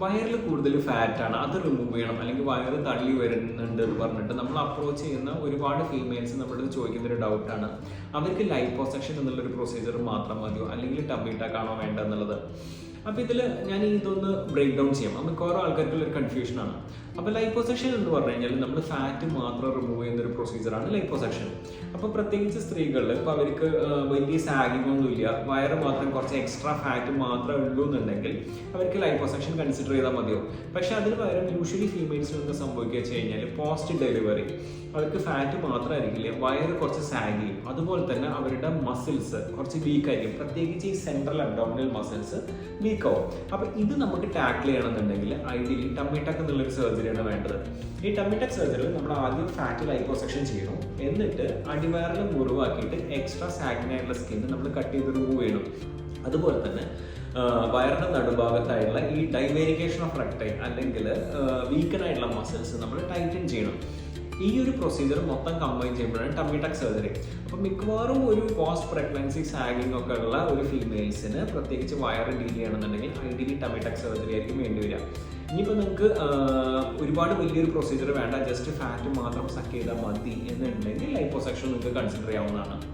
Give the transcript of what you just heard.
വയറിൽ കൂടുതൽ ഫാറ്റാണ്, അത് റിമൂവ് ചെയ്യണം, അല്ലെങ്കിൽ വയറ് തള്ളി വരുന്നുണ്ട് എന്ന് പറഞ്ഞിട്ട് നമ്മൾ അപ്രോച്ച് ചെയ്യുന്ന ഒരുപാട് ഫീമെയിൽസ് നമ്മളോട് ചോദിക്കുന്ന ഒരു ഡൗട്ടാണ്, അവർക്ക് ലൈപ്പോസക്ഷൻ എന്നുള്ളൊരു പ്രൊസീജിയർ മാത്രം മതിയോ അല്ലെങ്കിൽ ടമ്മി ടക്ക് ആണോ വേണ്ടത് എന്നുള്ളത്. അപ്പോൾ ഇതിൽ ഞാൻ ഇതൊന്ന് ബ്രേക്ക് ഡൗൺ ചെയ്യാം. നമുക്ക് ഓരോ ആൾക്കാർക്കുള്ള ഒരു കൺഫ്യൂഷനാണ്. അപ്പോൾ ലൈപ്പോസക്ഷൻ എന്ന് പറഞ്ഞു കഴിഞ്ഞാൽ നമ്മൾ ഫാറ്റ് മാത്രം റിമൂവ് ചെയ്യുന്ന ഒരു പ്രൊസീജിയറാണ് ലൈപ്പോസക്ഷൻ. അപ്പോൾ പ്രത്യേകിച്ച് സ്ത്രീകളിൽ ഇപ്പോൾ അവർക്ക് വലിയ സാഗിങ് ഒന്നുമില്ല, വയറ് മാത്രം കുറച്ച് എക്സ്ട്രാ ഫാറ്റ് മാത്രമേ ഉള്ളൂ എന്നുണ്ടെങ്കിൽ അവർക്ക് ലൈപ്പോസക്ഷൻ കൺസിഡർ ചെയ്താൽ മതിയോ. പക്ഷേ അതിന് പകരം യൂഷ്വലി ഫീമെയിൽസിൽ നിന്ന് സംഭവിക്കുക വെച്ച് കഴിഞ്ഞാൽ പോസ്റ്റ് ഡെലിവറി അവർക്ക് ഫാറ്റ് മാത്രമായിരിക്കില്ല, വയറ് കുറച്ച് സാഗ് ചെയ്യും, അതുപോലെ തന്നെ അവരുടെ മസിൽസ് കുറച്ച് വീക്കായിരിക്കും, പ്രത്യേകിച്ച് ഈ സെൻട്രൽ അബ്ഡോമിനൽ മസിൽസ് വീക്കാവും. അപ്പോൾ ഇത് നമുക്ക് ടാക്കിൾ ചെയ്യണമെന്നുണ്ടെങ്കിൽ ഐഡിയലി ടമ്മി ടക്ക് എന്നുള്ളൊരു സർജറിയാണ് വേണ്ടത്. ഈ ടമ്മി ടക്ക് സർജറിയിൽ നമ്മൾ ആദ്യം ഫാറ്റ് ലൈപ്പോസക്ഷൻ ചെയ്യണം, എന്നിട്ട് അടിവയറിൽ മുറിവാക്കിയിട്ട് എക്സ്ട്രാ സാഗിനായിട്ടുള്ള സ്കിന്ന് നമ്മൾ കട്ട് ചെയ്ത് റിമൂവ് ചെയ്യണം. അതുപോലെ തന്നെ വയറിൻ്റെ നടുഭാഗത്തായിട്ടുള്ള ഈ ഡൈവേരിക്കേഷൻ ഓഫ് റെക്ടൈൽ അല്ലെങ്കിൽ വീക്കനായിട്ടുള്ള മസിൽസ് നമ്മൾ ടൈറ്റൻ ചെയ്യണം. ഈ ഒരു പ്രൊസീജിയർ മൊത്തം കമ്പൈൻ ചെയ്യുമ്പോഴാണ് ടമ്മി ടക്ക് സർജറി. അപ്പോൾ മിക്കവാറും ഒരു പോസ്റ്റ് പ്രഗ്നൻസി സാഗിങ് ഒക്കെ ഉള്ള ഒരു ഫീമെയിൽസിന് പ്രത്യേകിച്ച് വയറ് ഡീൽ ചെയ്യണമെന്നുണ്ടെങ്കിൽ ഐഡിയലി ടമ്മി ടക്ക് സർജറി ആയിരിക്കും വേണ്ടി വരിക. ഇനിയിപ്പോൾ നിങ്ങൾക്ക് ഒരുപാട് വലിയൊരു പ്രൊസീജിയർ വേണ്ട, ജസ്റ്റ് ഫാറ്റ് മാത്രം സക്ക് ചെയ്താൽ മതി എന്നുണ്ടെങ്കിൽ ലൈപ്പോസക്ഷൻ നിങ്ങൾക്ക് കൺസിഡർ ചെയ്യാവുന്നതാണ്.